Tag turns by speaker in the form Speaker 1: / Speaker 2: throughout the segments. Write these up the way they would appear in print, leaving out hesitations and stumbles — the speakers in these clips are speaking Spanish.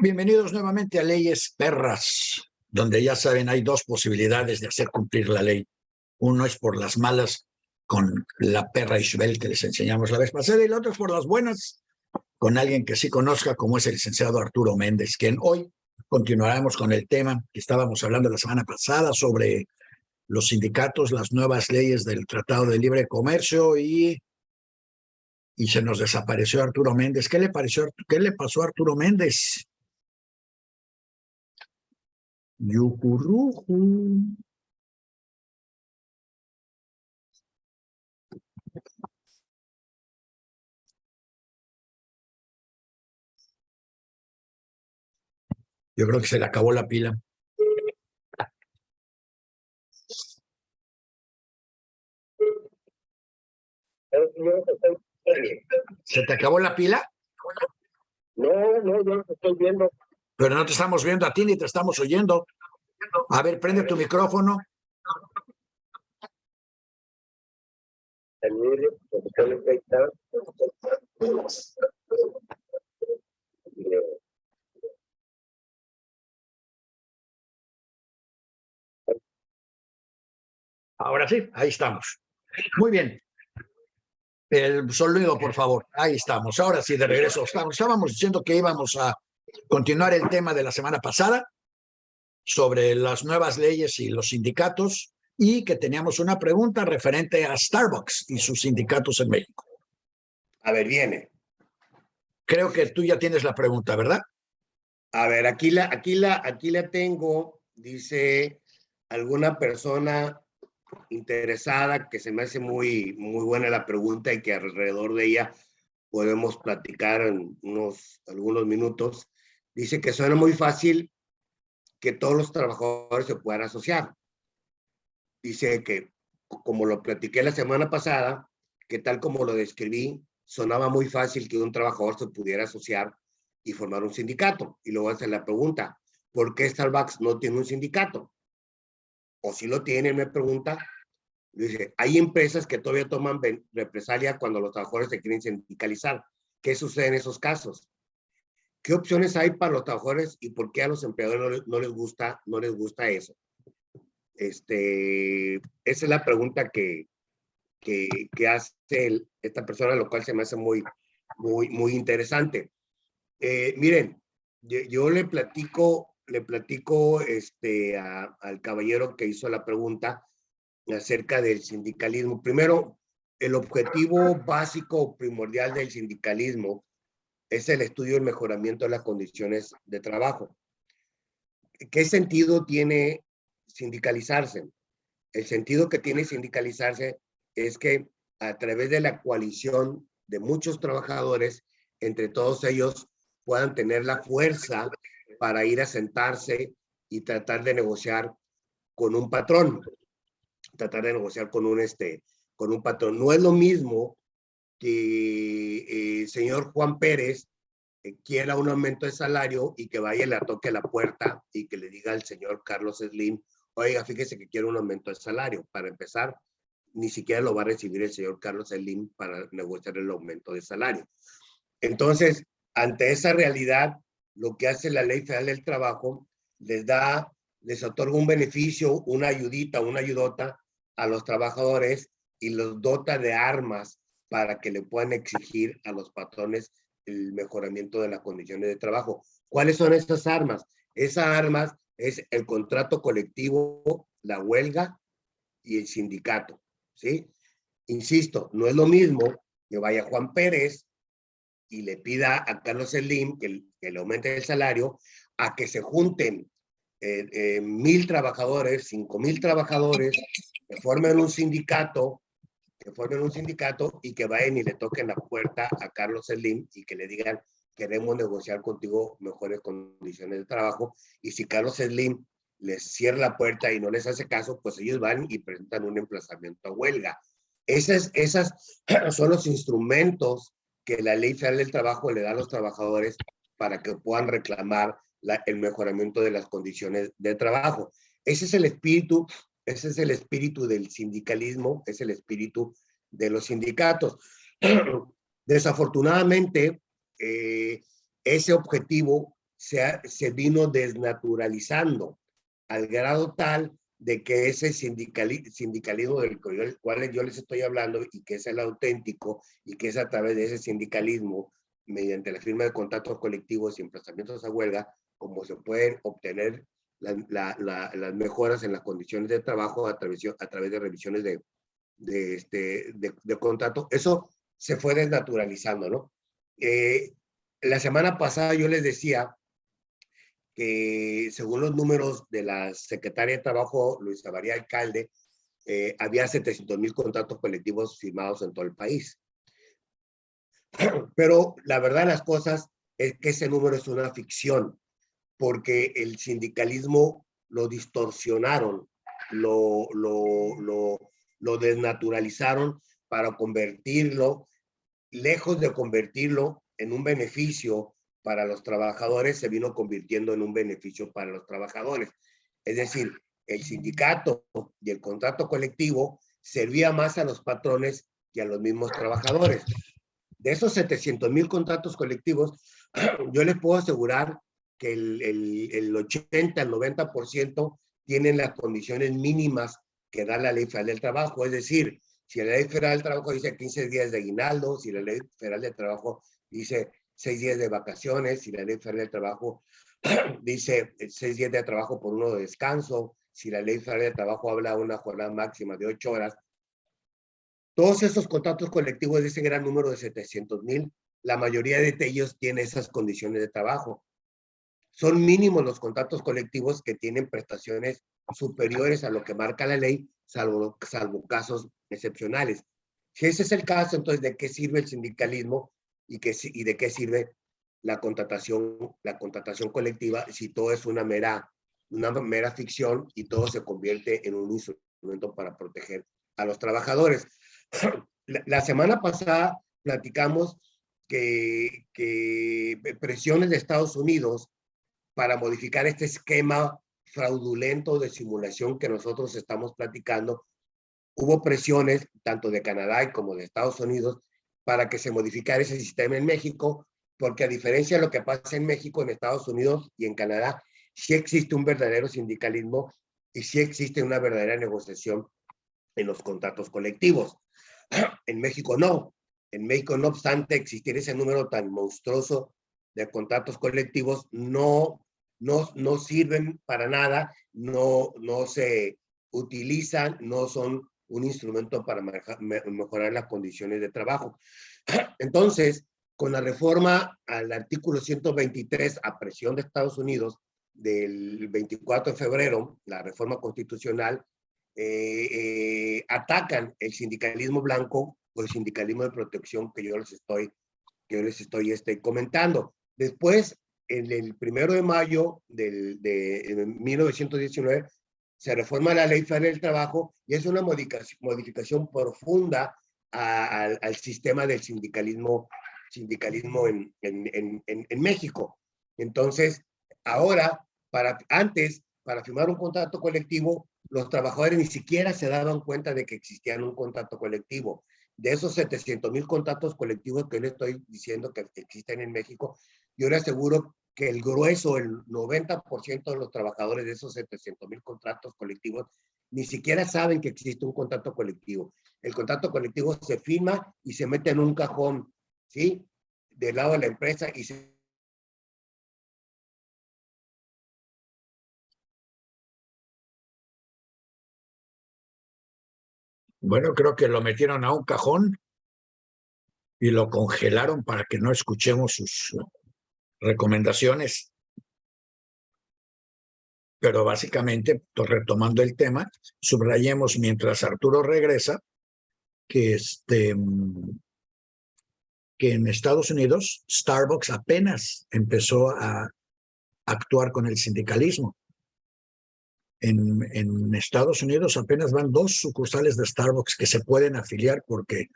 Speaker 1: Bienvenidos nuevamente a Leyes Perras, donde ya saben hay dos posibilidades de hacer cumplir la ley. Uno es por las malas, con la perra Isabel que les enseñamos la vez pasada, y la otra es por las buenas, con alguien que sí conozca, como es el licenciado Arturo Méndez, quien hoy continuaremos con el tema que estábamos hablando la semana pasada sobre los sindicatos, las nuevas leyes del Tratado de Libre Comercio y se nos desapareció Arturo Méndez. ¿Qué le pasó a Arturo Méndez? Yucuruju. Yo creo que se le acabó la pila. ¿Se te acabó la pila?
Speaker 2: No, yo te estoy viendo.
Speaker 1: Pero no te estamos viendo a ti ni te estamos oyendo. A ver, prende tu micrófono. Ahora sí, ahí estamos. Muy bien. El sonido, por favor. Ahí estamos. Ahora sí, de regreso. Estábamos diciendo que íbamos a continuar el tema de la semana pasada sobre las nuevas leyes y los sindicatos, y que teníamos una pregunta referente a Starbucks y sus sindicatos en México.
Speaker 2: A ver, viene.
Speaker 1: Creo que tú ya tienes la pregunta, ¿verdad?
Speaker 2: A ver, aquí la tengo. Dice alguna persona interesada, que se me hace muy buena la pregunta y que alrededor de ella podemos platicar en algunos minutos. Dice que suena muy fácil que todos los trabajadores se puedan asociar. Dice que, como lo platiqué la semana pasada, que tal como lo describí, sonaba muy fácil que un trabajador se pudiera asociar y formar un sindicato. Y luego hace la pregunta, ¿por qué Starbucks no tiene un sindicato? O si lo tiene, me pregunta. Dice, hay empresas que todavía toman represalia cuando los trabajadores se quieren sindicalizar. ¿Qué sucede en esos casos? ¿Qué opciones hay para los trabajadores y por qué a los empleadores no les gusta eso? Esa es la pregunta que hace esta persona, lo cual se me hace muy interesante. Miren, yo le platico al caballero que hizo la pregunta acerca del sindicalismo. Primero, el objetivo básico primordial del sindicalismo es el estudio y el mejoramiento de las condiciones de trabajo. ¿Qué sentido tiene sindicalizarse? El sentido que tiene sindicalizarse es que a través de la coalición de muchos trabajadores, entre todos ellos puedan tener la fuerza para ir a sentarse y tratar de negociar con un patrón, con un patrón. No es lo mismo que el señor Juan Pérez quiera un aumento de salario y que vaya y le toque la puerta y que le diga al señor Carlos Slim, oiga, fíjese que quiero un aumento de salario. Para empezar, ni siquiera lo va a recibir el señor Carlos Slim para negociar el aumento de salario. Entonces, ante esa realidad, lo que hace la Ley Federal del Trabajo les otorga un beneficio, una ayudita, una ayudota a los trabajadores y los dota de armas para que le puedan exigir a los patrones el mejoramiento de las condiciones de trabajo. ¿Cuáles son esas armas? Esas armas es el contrato colectivo, la huelga y el sindicato, ¿sí? Insisto, no es lo mismo que vaya Juan Pérez y le pida a Carlos Slim que le aumente el salario, a que se junten 1,000 trabajadores, 5,000 trabajadores, que formen un sindicato, que formen un sindicato y que vayan y le toquen la puerta a Carlos Slim y que le digan, queremos negociar contigo mejores condiciones de trabajo. Y si Carlos Slim les cierra la puerta y no les hace caso, pues ellos van y presentan un emplazamiento a huelga. Esas son los instrumentos que la Ley Federal del Trabajo le da a los trabajadores para que puedan reclamar el mejoramiento de las condiciones de trabajo. Ese es el espíritu del sindicalismo, es el espíritu de los sindicatos. Desafortunadamente, ese objetivo se vino desnaturalizando al grado tal de que ese sindicalismo del cual yo les estoy hablando y que es el auténtico y que es a través de ese sindicalismo, mediante la firma de contratos colectivos y emplazamientos a huelga, como se pueden obtener las mejoras en las condiciones de trabajo a través de revisiones de contrato. Eso se fue desnaturalizando, ¿no? La semana pasada yo les decía que según los números de la secretaria de Trabajo, Luisa María Alcalde, había 700,000 contratos colectivos firmados en todo el país. Pero la verdad de las cosas es que ese número es una ficción, porque el sindicalismo lo distorsionaron, lo desnaturalizaron para convertirlo, lejos de convertirlo en un beneficio para los trabajadores, se vino convirtiendo en un beneficio para los trabajadores. Es decir, el sindicato y el contrato colectivo servía más a los patrones que a los mismos trabajadores. De esos 700,000 contratos colectivos, yo les puedo asegurar que el 80, el 90% tienen las condiciones mínimas que da la Ley Federal del Trabajo. Es decir, si la Ley Federal del Trabajo dice 15 días de aguinaldo, si la Ley Federal del Trabajo dice 6 días de vacaciones, si la Ley Federal del Trabajo dice 6 días de trabajo por uno de descanso, si la Ley Federal del Trabajo habla de una jornada máxima de 8 horas, todos esos contratos colectivos de ese gran número de 700,000, la mayoría de ellos tiene esas condiciones de trabajo. Son mínimos los contratos colectivos que tienen prestaciones superiores a lo que marca la ley, salvo casos excepcionales. Si ese es el caso, entonces, ¿de qué sirve el sindicalismo y de qué sirve la contratación colectiva si todo es una mera ficción y todo se convierte en un instrumento para proteger a los trabajadores? La semana pasada platicamos que presiones de Estados Unidos para modificar este esquema fraudulento de simulación que nosotros estamos platicando. Hubo presiones tanto de Canadá como de Estados Unidos para que se modificara ese sistema en México, porque a diferencia de lo que pasa en México, en Estados Unidos y en Canadá, sí existe un verdadero sindicalismo y sí existe una verdadera negociación en los contratos colectivos. En México no. En México, no obstante existir ese número tan monstruoso de contratos colectivos, no sirven para nada, no se utilizan, no son un instrumento para mejorar las condiciones de trabajo. Entonces, con la reforma al artículo 123 a presión de Estados Unidos del 24 de febrero, la reforma constitucional, atacan el sindicalismo blanco o el sindicalismo de protección que yo les estoy comentando. Después, en el 1 de mayo de 1919, se reforma la Ley Federal del Trabajo y es una modificación profunda al sistema del sindicalismo en México. Entonces, ahora, antes, para firmar un contrato colectivo, los trabajadores ni siquiera se daban cuenta de que existía un contrato colectivo. De esos 700,000 contratos colectivos que le estoy diciendo que existen en México, yo le aseguro que el grueso, el 90% de los trabajadores de esos 700,000 contratos colectivos ni siquiera saben que existe un contrato colectivo. El contrato colectivo se firma y se mete en un cajón, ¿sí? Del lado de la empresa y se...
Speaker 1: Bueno, creo que lo metieron a un cajón y lo congelaron para que no escuchemos sus recomendaciones. Pero básicamente, retomando el tema, subrayemos mientras Arturo regresa que, que en Estados Unidos Starbucks apenas empezó a actuar con el sindicalismo. En Estados Unidos apenas van 2 sucursales de Starbucks que se pueden afiliar porque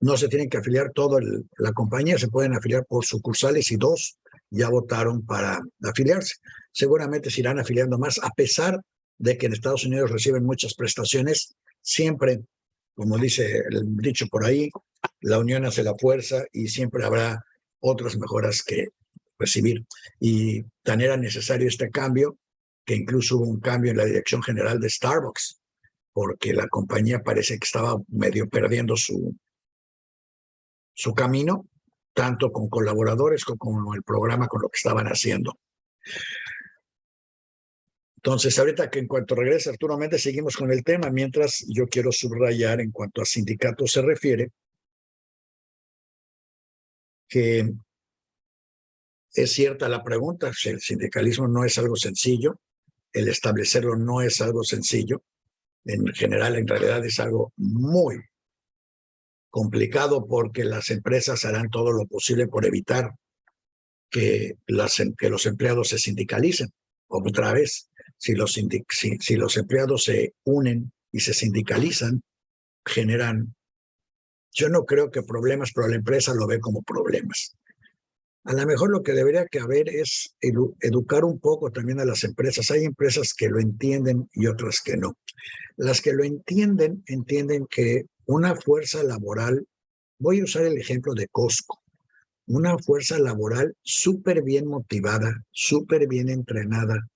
Speaker 1: no se tienen que afiliar toda la compañía, se pueden afiliar por sucursales y 2 ya votaron para afiliarse. Seguramente se irán afiliando más, a pesar de que en Estados Unidos reciben muchas prestaciones. Siempre, como dice el dicho por ahí, la unión hace la fuerza y siempre habrá otras mejoras que recibir. Y tan era necesario este cambio que incluso hubo un cambio en la dirección general de Starbucks, porque la compañía parece que estaba medio perdiendo su camino, tanto con colaboradores como con el programa, con lo que estaban haciendo. Entonces, ahorita que en cuanto regrese Arturo Méndez, seguimos con el tema, mientras yo quiero subrayar en cuanto a sindicatos se refiere, que es cierta la pregunta, si el sindicalismo no es algo sencillo, el establecerlo no es algo sencillo, en general, en realidad es algo muy complicado porque las empresas harán todo lo posible por evitar que los empleados se sindicalicen. Otra vez, si los empleados se unen y se sindicalizan, generan, yo no creo que problemas, pero la empresa lo ve como problemas. A lo mejor lo que debería que haber es educar un poco también a las empresas. Hay empresas que lo entienden y otras que no. Las que lo entienden, entienden que una fuerza laboral, voy a usar el ejemplo de Costco, una fuerza laboral súper bien motivada, súper bien entrenada,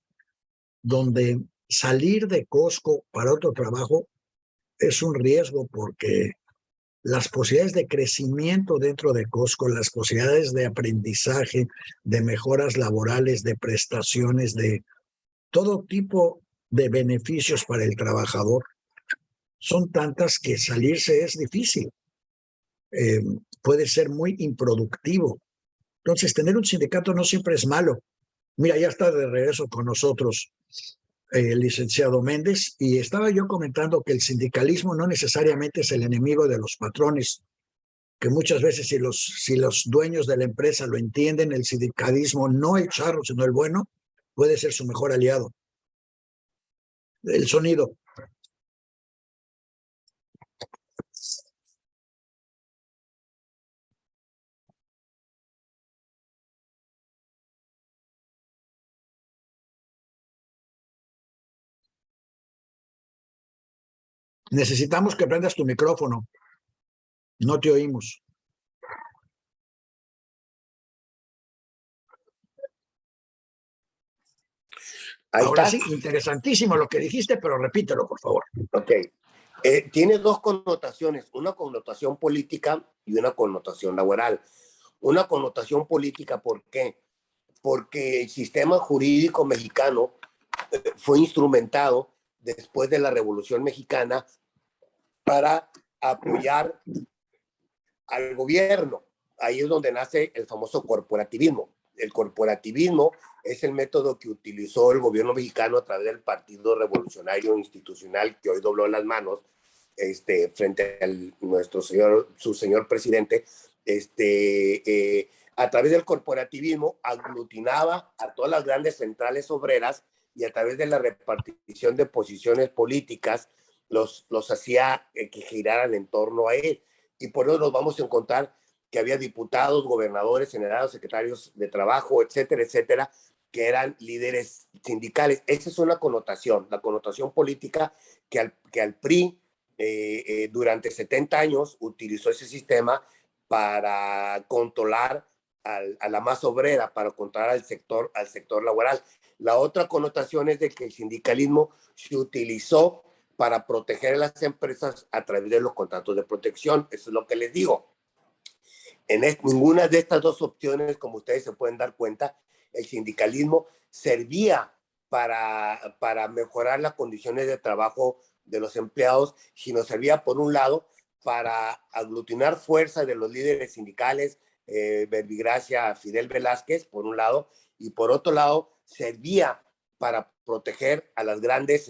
Speaker 1: donde salir de Costco para otro trabajo es un riesgo porque las posibilidades de crecimiento dentro de Costco, las posibilidades de aprendizaje, de mejoras laborales, de prestaciones, de todo tipo de beneficios para el trabajador, son tantas que salirse es difícil. Puede ser muy improductivo. Entonces, tener un sindicato no siempre es malo. Mira, ya está de regreso con nosotros el licenciado Méndez, y estaba yo comentando que el sindicalismo no necesariamente es el enemigo de los patrones, que muchas veces si los dueños de la empresa lo entienden, el sindicalismo, no el charro, sino el bueno, puede ser su mejor aliado. El sonido. Necesitamos que prendas tu micrófono. No te oímos.
Speaker 2: Ahí
Speaker 1: Ahora
Speaker 2: está.
Speaker 1: sí, interesantísimo lo que dijiste, pero repítelo, por favor.
Speaker 2: Ok. Tiene 2 connotaciones, una connotación política y una connotación laboral. Una connotación política, ¿por qué? Porque el sistema jurídico mexicano fue instrumentado después de la Revolución Mexicana para apoyar al gobierno. Ahí es donde nace el famoso corporativismo. El corporativismo es el método que utilizó el gobierno mexicano a través del Partido Revolucionario Institucional, que hoy dobló las manos frente a su señor presidente. A través del corporativismo aglutinaba a todas las grandes centrales obreras y a través de la repartición de posiciones políticas los hacía que giraran en torno a él. Y por eso nos vamos a encontrar que había diputados, gobernadores, senadores, secretarios de trabajo, etcétera, etcétera, que eran líderes sindicales. Esa es una connotación, la connotación política que al PRI durante 70 años utilizó ese sistema para controlar a la masa obrera, para controlar al sector laboral. La otra connotación es de que el sindicalismo se utilizó para proteger a las empresas a través de los contratos de protección. Eso es lo que les digo. Ninguna de estas 2 opciones, como ustedes se pueden dar cuenta, el sindicalismo servía para mejorar las condiciones de trabajo de los empleados, sino servía, por un lado, para aglutinar fuerza de los líderes sindicales, Verbigracia, Fidel Velázquez, por un lado, y por otro lado, servía para proteger a las grandes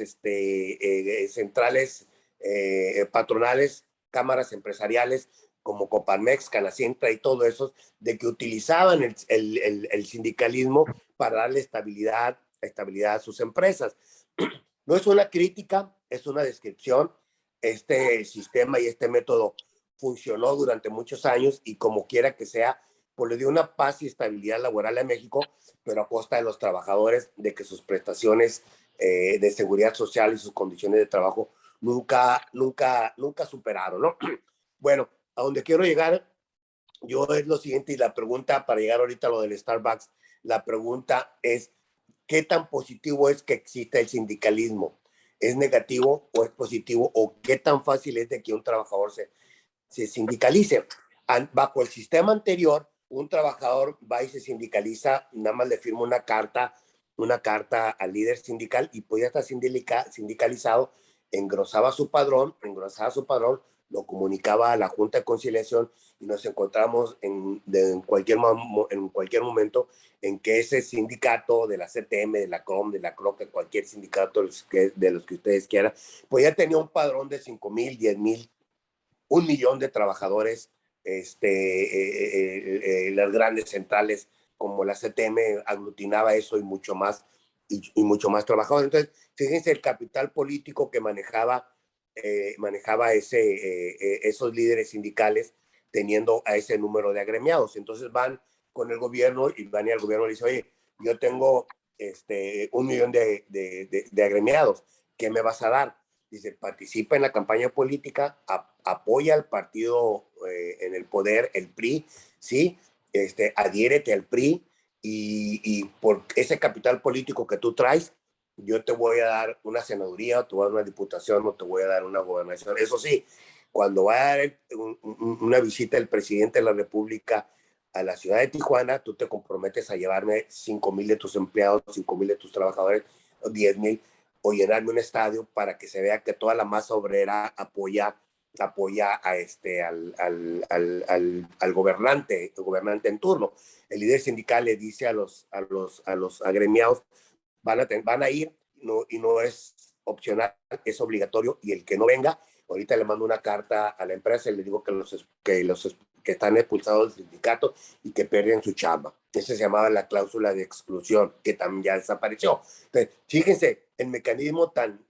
Speaker 2: centrales patronales cámaras empresariales como Coparmex, Canacintra y todo eso, de que utilizaban el sindicalismo para darle estabilidad a sus empresas. No es una crítica, es una descripción. Este sistema y este método funcionó durante muchos años y como quiera que sea, pues le dio una paz y estabilidad laboral a México, pero a costa de los trabajadores, de que sus prestaciones de seguridad social y sus condiciones de trabajo nunca superaron, ¿no? Bueno, a donde quiero llegar yo es lo siguiente, y la pregunta para llegar ahorita a lo del Starbucks, la pregunta es, ¿qué tan positivo es que exista el sindicalismo? ¿Es negativo o es positivo? ¿O qué tan fácil es de que un trabajador se sindicalice? Bajo el sistema anterior, un trabajador va y se sindicaliza, nada más le firma una carta al líder sindical y pues ya está sindicalizado, engrosaba su padrón, lo comunicaba a la Junta de Conciliación y nos encontramos en cualquier momento en que ese sindicato de la CTM, de la CROM, de la CROC, cualquier sindicato de los que ustedes quieran, pues ya tenía un padrón de 5,000, 10,000, 1,000,000 de trabajadores, las grandes centrales como la CTM aglutinaba eso y mucho más, y mucho más trabajadores. Entonces, fíjense el capital político que manejaba esos líderes sindicales teniendo a ese número de agremiados. Entonces van con el gobierno y van y el gobierno le dice, oye, yo tengo 1,000,000 de agremiados, ¿qué me vas a dar? Dice, participa en la campaña política, apoya al partido en el poder, el PRI, ¿sí? Adhiérete al PRI y por ese capital político que tú traes, yo te voy a dar una senaduría, o te voy a dar una diputación, o te voy a dar una gobernación. Eso sí, cuando va a dar una visita del presidente de la República a la ciudad de Tijuana, tú te comprometes a llevarme 5,000 de tus empleados, 5,000 de tus trabajadores, 10,000, o llenarme un estadio para que se vea que toda la masa obrera apoya al gobernante, el gobernante en turno. El líder sindical le dice a los agremiados, van a ir, y no es opcional, es obligatorio, y el que no venga, ahorita le mando una carta a la empresa y le digo que están expulsados del sindicato y que pierden su chamba. Esa se llamaba la cláusula de exclusión, que también ya desapareció. Entonces, fíjense el mecanismo tan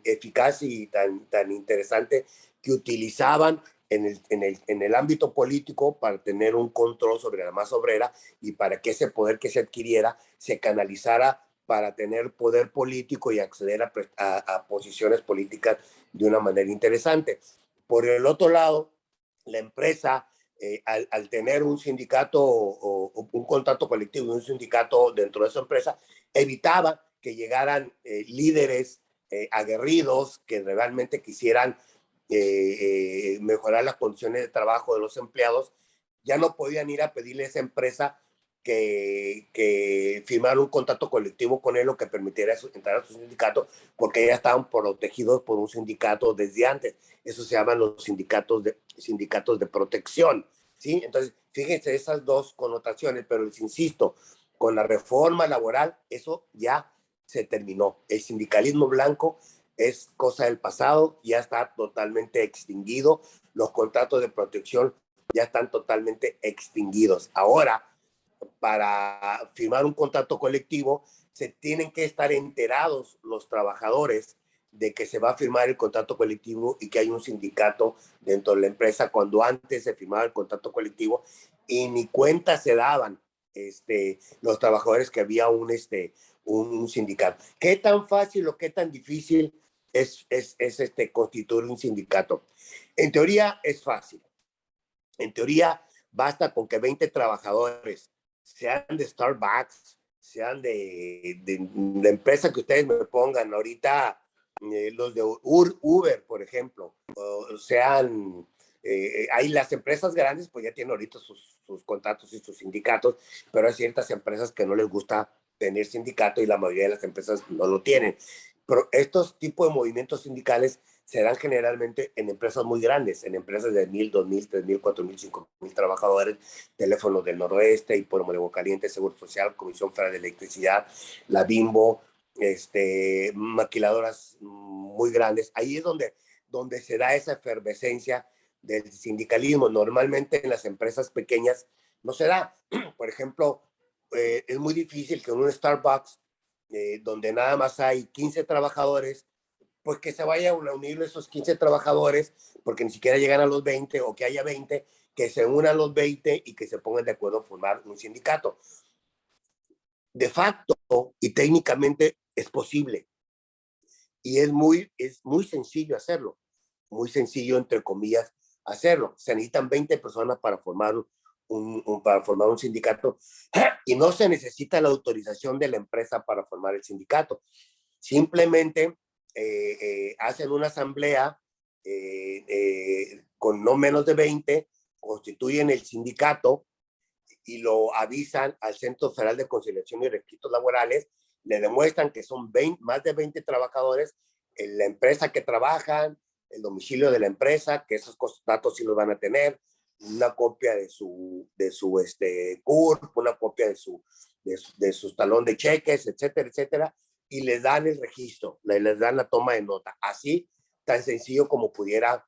Speaker 2: eficaz y tan interesante que utilizaban en el ámbito político para tener un control sobre la masa obrera y para que ese poder que se adquiriera se canalizara para tener poder político y acceder a posiciones políticas de una manera interesante. Por el otro lado, la empresa, al tener un sindicato o un contrato colectivo y un sindicato dentro de esa empresa, evitaba que llegaran líderes aguerridos que realmente quisieran mejorar las condiciones de trabajo de los empleados. Ya no podían ir a pedirle a esa empresa que firmar un contrato colectivo con él o que permitiera entrar a su sindicato, porque ya estaban protegidos por un sindicato desde antes. Eso se llaman los sindicatos de protección, ¿sí? Entonces, fíjense esas dos connotaciones, pero les insisto, con la reforma laboral, eso ya se terminó. El sindicalismo blanco es cosa del pasado, ya está totalmente extinguido. Los contratos de protección ya están totalmente extinguidos. Ahora, para firmar un contrato colectivo, se tienen que estar enterados los trabajadores de que se va a firmar el contrato colectivo y que hay un sindicato dentro de la empresa, cuando antes se firmaba el contrato colectivo y ni cuenta se daban los trabajadores que había un sindicato. ¿Qué tan fácil o qué tan difícil es constituir un sindicato? En teoría es fácil. En teoría basta con que 20 trabajadores, sean de Starbucks, sean de la empresa que ustedes me pongan ahorita, los de Uber, por ejemplo, o sean, hay las empresas grandes, pues ya tienen ahorita sus contratos y sus sindicatos, pero hay ciertas empresas que no les gusta tener sindicato y la mayoría de las empresas no lo tienen. Pero estos tipos de movimientos sindicales se dan generalmente en empresas muy grandes, en empresas de 1,000, 2,000, 3,000, 4,000, 5,000 trabajadores, Teléfonos del Noroeste, Hipódromo de Agua Caliente, Seguro Social, Comisión Federal de Electricidad, la Bimbo, maquiladoras muy grandes. Ahí es donde donde se da esa efervescencia del sindicalismo. Normalmente en las empresas pequeñas no se da. Por ejemplo, es muy difícil que en un Starbucks, donde nada más hay 15 trabajadores, pues que se vayan a unir esos 15 trabajadores, porque ni siquiera llegan a los 20, o que haya 20, que se unan los 20 y que se pongan de acuerdo a formar un sindicato. De facto y técnicamente es posible. Y es muy sencillo hacerlo. Muy sencillo, entre comillas, hacerlo. Se necesitan 20 personas para formar un sindicato y no se necesita la autorización de la empresa para formar el sindicato. Simplemente hacen una asamblea con no menos de 20, constituyen el sindicato y lo avisan al Centro Federal de Conciliación y Requisitos Laborales, le demuestran que son más de 20 trabajadores, en la empresa que trabajan, el domicilio de la empresa, que esos datos sí los van a tener, una copia de su CURP, una copia de su talón de cheques, etcétera, etcétera, y les dan el registro, les dan la toma de nota. Así, tan sencillo como pudiera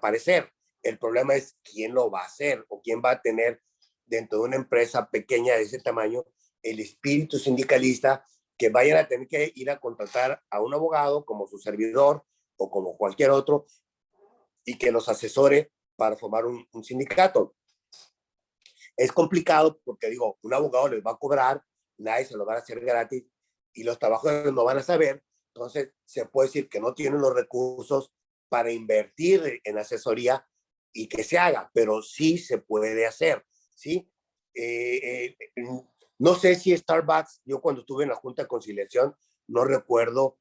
Speaker 2: parecer. El problema es quién lo va a hacer o quién va a tener dentro de una empresa pequeña de ese tamaño el espíritu sindicalista, que vayan a tener que ir a contratar a un abogado como su servidor o como cualquier otro y que los asesore para formar un sindicato. Es complicado porque, digo, un abogado les va a cobrar, nadie se lo va a hacer gratis y los trabajadores no van a saber. Entonces, se puede decir que no tienen los recursos para invertir en asesoría y que se haga, pero sí se puede hacer, ¿sí? No sé si Starbucks, yo cuando estuve en la Junta de Conciliación, no recuerdo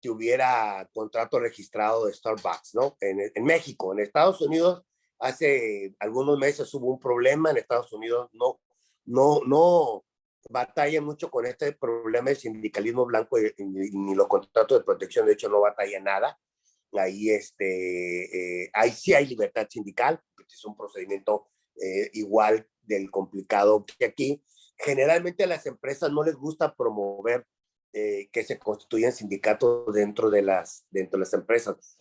Speaker 2: que hubiera contrato registrado de Starbucks, ¿no? En México, en Estados Unidos, hace algunos meses hubo un problema. En Estados Unidos no batalla mucho con este problema del sindicalismo blanco ni los contratos de protección. De hecho, no batalla nada. Ahí, ahí sí hay libertad sindical, es un procedimiento igual del complicado que aquí. Generalmente a las empresas no les gusta promover que se constituyan sindicatos dentro de las empresas.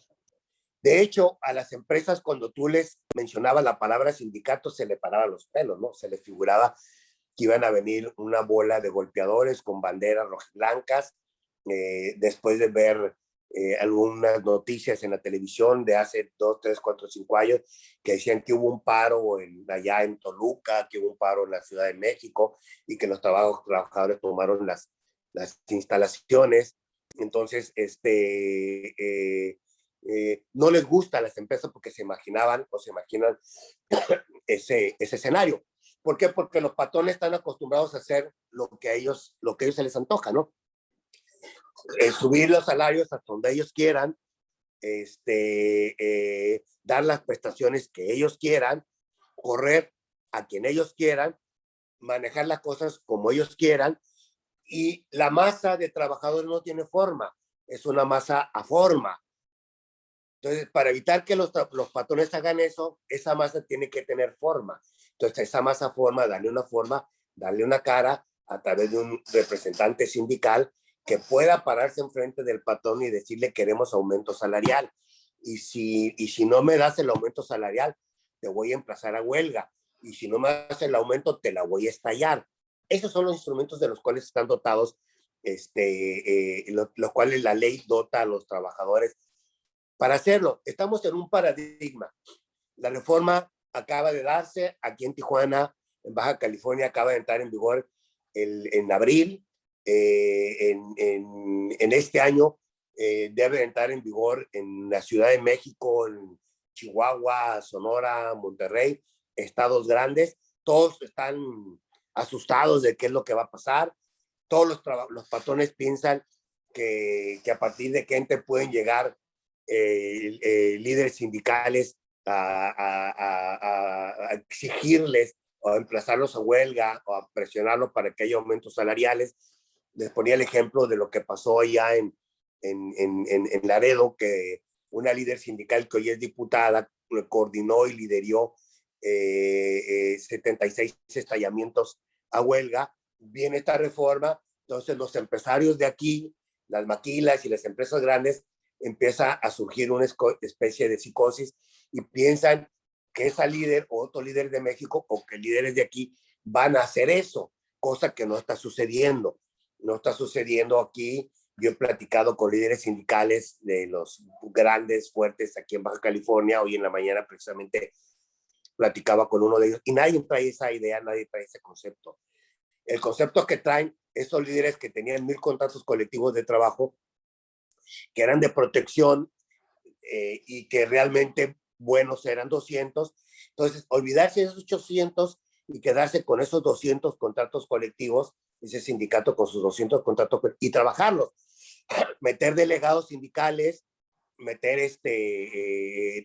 Speaker 2: De hecho, a las empresas, cuando tú les mencionabas la palabra sindicato, se le paraban los pelos, ¿no? Se les figuraba que iban a venir una bola de golpeadores con banderas rojiblancas, después de ver algunas noticias en la televisión de hace 2, 3, 4, 5 años, que decían que hubo un paro allá en Toluca, que hubo un paro en la Ciudad de México y que los trabajadores tomaron las instalaciones. Entonces, no les gusta a las empresas porque se imaginaban o se imaginan ese escenario. ¿Por qué? Porque los patrones están acostumbrados a hacer lo que a ellos se les antoja, ¿no? Subir los salarios hasta donde ellos quieran, dar las prestaciones que ellos quieran, correr a quien ellos quieran, manejar las cosas como ellos quieran, y la masa de trabajadores no tiene forma, es una masa aforma. Entonces, para evitar que los patrones hagan eso, esa masa tiene que tener forma. Entonces, esa masa forma, darle una cara a través de un representante sindical que pueda pararse enfrente del patrón y decirle queremos aumento salarial. Y si no me das el aumento salarial, te voy a emplazar a huelga. Y si no me das el aumento, te la voy a estallar. Esos son los instrumentos de los cuales están dotados, los cuales la ley dota a los trabajadores para hacerlo. Estamos en un paradigma. La reforma acaba de darse aquí en Tijuana, en Baja California, acaba de entrar en vigor en abril. En este año debe entrar en vigor en la Ciudad de México, en Chihuahua, Sonora, Monterrey, estados grandes. Todos están asustados de qué es lo que va a pasar. Todos los patrones piensan que a partir de que ente pueden llegar líderes sindicales a exigirles o a emplazarlos a huelga o a presionarlos para que haya aumentos salariales. Les ponía el ejemplo de lo que pasó allá en Laredo, que una líder sindical que hoy es diputada coordinó y lideró 76 estallamientos a huelga. Viene esta reforma, entonces los empresarios de aquí, las maquilas y las empresas grandes, empieza a surgir una especie de psicosis y piensan que esa líder o otro líder de México o que líderes de aquí van a hacer eso, cosa que no está sucediendo. No está sucediendo aquí. Yo he platicado con líderes sindicales de los grandes, fuertes aquí en Baja California. Hoy en la mañana precisamente platicaba con uno de ellos y nadie trae esa idea, nadie trae ese concepto. El concepto que traen esos líderes que tenían 1000 contratos colectivos de trabajo, que eran de protección y que realmente buenos eran 200. Entonces, olvidarse de esos 800 y quedarse con esos 200 contratos colectivos, ese sindicato con sus 200 contratos y trabajarlos. Meter delegados sindicales, meter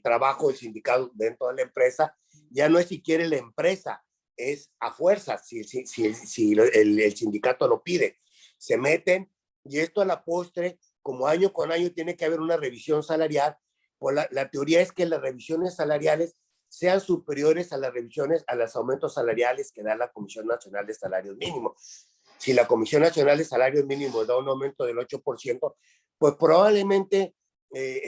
Speaker 2: trabajo del sindicato dentro de la empresa, ya no es si quiere la empresa, es a fuerza, si el sindicato lo pide. Se meten y esto a la postre, como año con año tiene que haber una revisión salarial, pues la teoría es que las revisiones salariales sean superiores a las revisiones, a los aumentos salariales que da la Comisión Nacional de Salarios Mínimos. Si la Comisión Nacional de Salarios Mínimos da un aumento del 8%, pues probablemente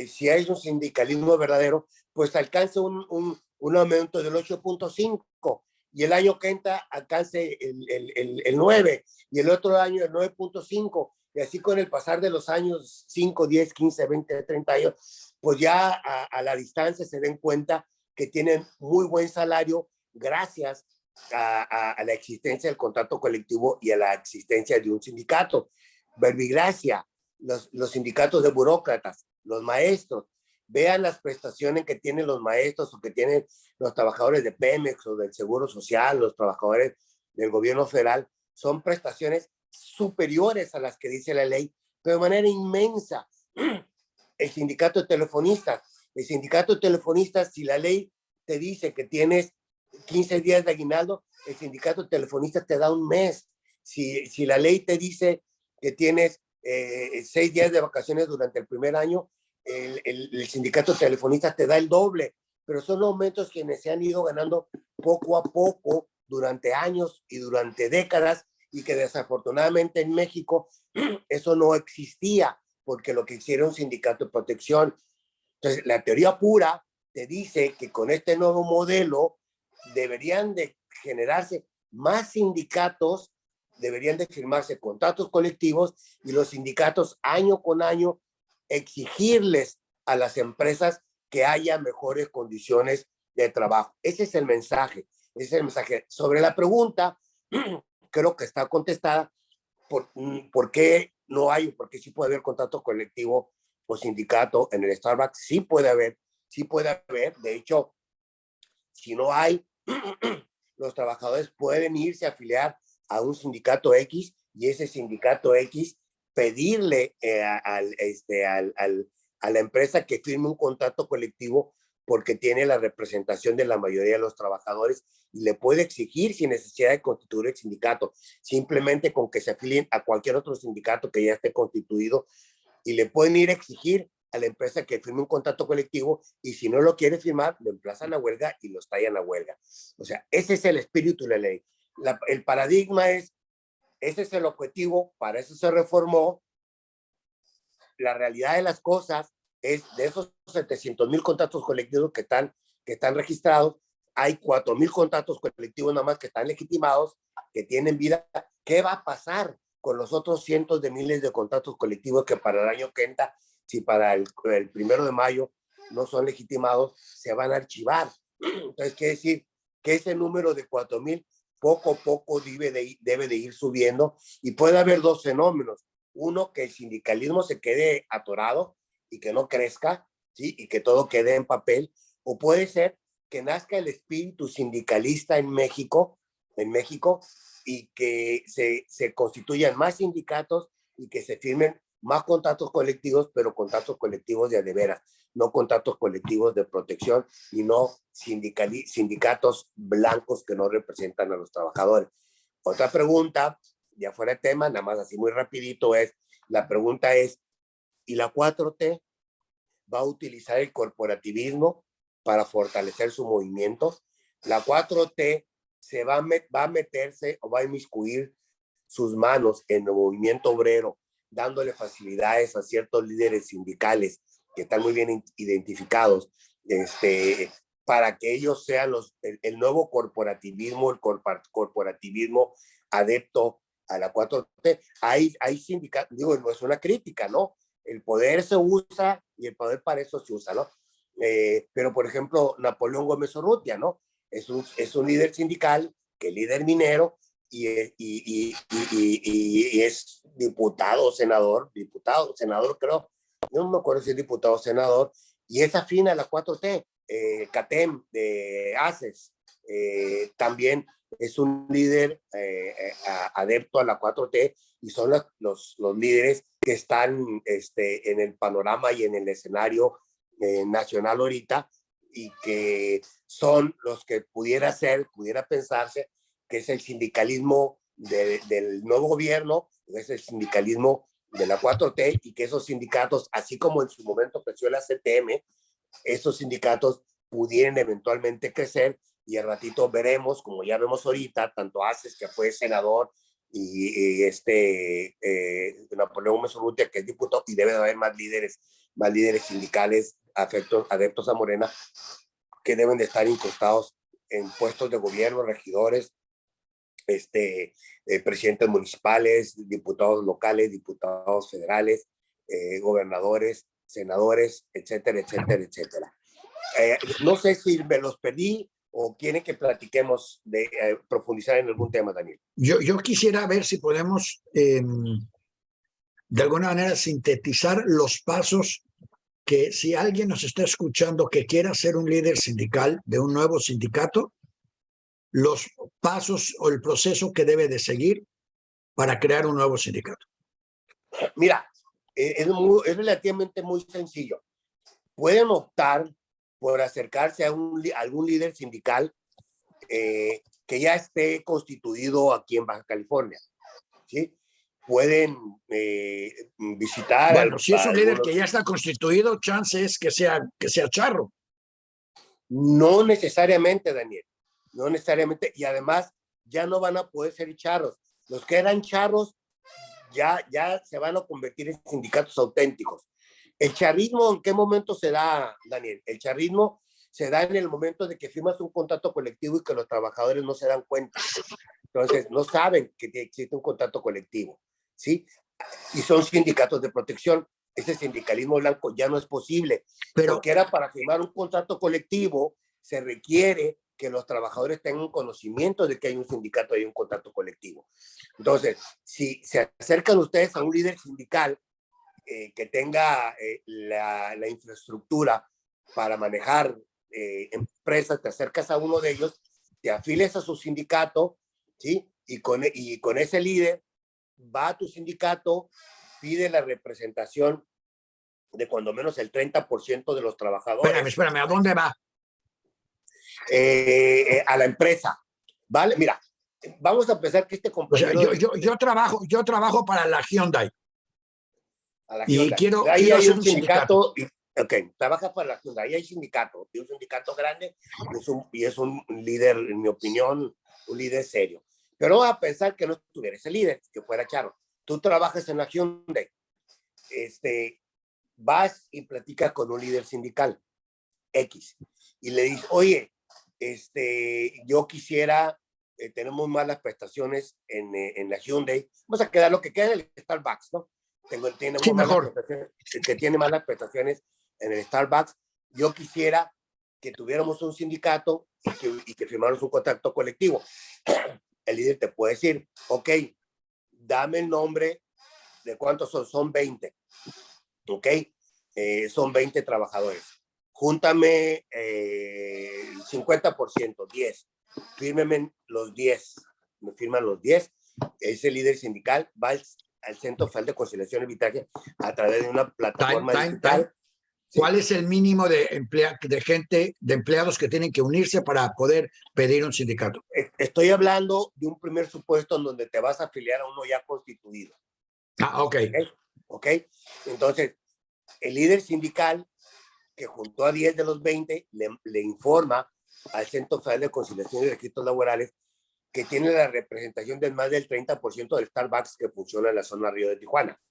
Speaker 2: si hay un sindicalismo verdadero, pues alcance un aumento del 8.5 y el año que entra alcance el 9 y el otro año el 9.5 y así con el pasar de los años 5, 10, 15, 20, 30 años, pues ya a la distancia se den cuenta que tienen muy buen salario gracias a la existencia del contrato colectivo y a la existencia de un sindicato. Verbigracia, los sindicatos de burócratas, los maestros, vean las prestaciones que tienen los maestros o que tienen los trabajadores de Pemex o del Seguro Social, los trabajadores del gobierno federal, son prestaciones superiores a las que dice la ley, pero de manera inmensa. El sindicato de telefonistas, si la ley te dice que tienes 15 días de aguinaldo, el sindicato de telefonistas te da un mes. Si la ley te dice que tienes 6 días de vacaciones durante el primer año, el sindicato de telefonistas te da el doble, pero son aumentos que se han ido ganando poco a poco durante años y durante décadas y que desafortunadamente en México eso no existía porque lo que hicieron un sindicato de protección. Entonces, la teoría pura te dice que con este nuevo modelo deberían de generarse más sindicatos, deberían de firmarse contratos colectivos y los sindicatos año con año exigirles a las empresas que haya mejores condiciones de trabajo. Ese es el mensaje. Ese es el mensaje. Sobre la pregunta, creo que está contestada. ¿Por qué no hay? Porque sí puede haber contrato colectivo o sindicato en el Starbucks. Sí puede haber, sí puede haber. De hecho, si no hay, los trabajadores pueden irse a afiliar a un sindicato X y ese sindicato X pedirle a la empresa que firme un contrato colectivo porque tiene la representación de la mayoría de los trabajadores y le puede exigir sin necesidad de constituir el sindicato, simplemente con que se afilien a cualquier otro sindicato que ya esté constituido y le pueden ir a exigir a la empresa que firme un contrato colectivo y si no lo quiere firmar, lo emplazan a huelga y lo estallan a huelga. O sea, ese es el espíritu de la ley. El paradigma es, ese es el objetivo, para eso se reformó. La realidad de las cosas es de esos 700,000 contratos colectivos que están registrados, hay 4,000 contratos colectivos nada más que están legitimados, que tienen vida. ¿Qué va a pasar con los otros cientos de miles de contratos colectivos que para el año que entra, si para el 1 de mayo no son legitimados, se van a archivar? Entonces, quiere decir que ese número de 4,000 poco a poco debe de ir subiendo y puede haber dos fenómenos. Uno, que el sindicalismo se quede atorado y que no crezca, ¿sí? Y que todo quede en papel. O puede ser que nazca el espíritu sindicalista en México y que se constituyan más sindicatos y que se firmen más contratos colectivos, pero contratos colectivos de veras, no contratos colectivos de protección y no sindicatos blancos que no representan a los trabajadores. Otra pregunta, ya fuera de tema, nada más así muy rapidito, la pregunta es, ¿y la 4T va a utilizar el corporativismo para fortalecer su movimiento? La 4T va a meterse o va a inmiscuir sus manos en el movimiento obrero, dándole facilidades a ciertos líderes sindicales que están muy bien identificados, para que ellos sean el nuevo corporativismo, el corporativismo adepto a la 4T. Hay sindicatos, digo, no es una crítica, ¿no? El poder se usa y el poder para eso se usa, ¿no? Pero, por ejemplo, Napoleón Gómez Urrutia, ¿no? Es un líder sindical, que es líder minero, y es diputado, senador, creo, no me acuerdo si es diputado o senador, y es afín a la 4T, CATEM de ACES, también es un líder adepto a la 4T, y son los líderes que están en el panorama y en el escenario nacional ahorita, y que son los que pudiera pensarse que es el sindicalismo del nuevo gobierno, es el sindicalismo de la 4T, y que esos sindicatos, así como en su momento creció la CTM, esos sindicatos pudieran eventualmente crecer, y al ratito veremos, como ya vemos ahorita, tanto ACES, que fue senador, y Napoleón Gómez Urrutia, que es diputado, y debe de haber más líderes sindicales adeptos a Morena, que deben de estar incrustados en puestos de gobierno, regidores, presidentes municipales, diputados locales, diputados federales, gobernadores, senadores, etcétera, etcétera, etcétera. No sé si me los perdí o quieren que platiquemos de profundizar en algún tema, Daniel.
Speaker 1: Yo quisiera ver si podemos, de alguna manera, sintetizar los pasos que, si alguien nos está escuchando que quiera ser un líder sindical de un nuevo sindicato, los pasos o el proceso que debe de seguir para crear un nuevo sindicato.
Speaker 2: Mira, es relativamente muy sencillo. Pueden optar por acercarse a algún líder sindical que ya esté constituido aquí en Baja California, ¿sí? Pueden visitar...
Speaker 1: Bueno, si es un líder que ya está constituido, chance es que sea charro.
Speaker 2: No necesariamente, Daniel, no necesariamente, y además ya no van a poder ser charros. Los que eran charros ya se van a convertir en sindicatos auténticos. ¿El charrismo en qué momento se da, Daniel? El charrismo se da en el momento de que firmas un contrato colectivo y que los trabajadores no se dan cuenta. Entonces, no saben que existe un contrato colectivo, ¿sí? Y son sindicatos de protección. Ese sindicalismo blanco ya no es posible. Porque era para firmar un contrato colectivo, se requiere que los trabajadores tengan conocimiento de que hay un sindicato y un contrato colectivo. Entonces, si se acercan ustedes a un líder sindical que tenga la infraestructura para manejar empresas, te acercas a uno de ellos, te afilias a su sindicato, ¿sí? Y con ese líder va a tu sindicato, pide la representación de cuando menos el 30% de los trabajadores.
Speaker 1: Espérame, ¿a dónde va?
Speaker 2: A la empresa, ¿vale? Mira, vamos a pensar que este compañero...
Speaker 1: O sea, yo trabajo para la Hyundai.
Speaker 2: A la Hyundai. Y quiero hacer un sindicato. Ok, trabaja para la Hyundai. Ahí hay sindicato. Y un sindicato grande y es un líder, en mi opinión, un líder serio. Pero voy a pensar que no estuviera ese líder, que fuera Charo. Tú trabajas en la Hyundai. Vas y platicas con un líder sindical X y le dices, oye, yo quisiera, tenemos malas prestaciones en la Hyundai, vamos a quedar lo que queda en el Starbucks, ¿no? Tiene malas prestaciones en el Starbucks. Yo quisiera que tuviéramos un sindicato y que firmáramos un contrato colectivo. El líder te puede decir, ok, dame el nombre de cuántos son 20. Ok, son 20 trabajadores. Júntame 50%, 10. Fírmeme los 10. Me firman los 10. Ese líder sindical va al Centro Federal de Conciliación y Arbitraje a través de una plataforma digital.
Speaker 1: ¿Sí? ¿Cuál es el mínimo de empleados que tienen que unirse para poder pedir un sindicato?
Speaker 2: Estoy hablando de un primer supuesto en donde te vas a afiliar a uno ya constituido.
Speaker 1: Ah, ok.
Speaker 2: Ok. Entonces, el líder sindical que juntó a 10 de los 20 le informa al Centro Federal de Conciliación y Registros Laborales que tiene la representación de más del 30% del Starbucks que funciona en la zona Río de Tijuana.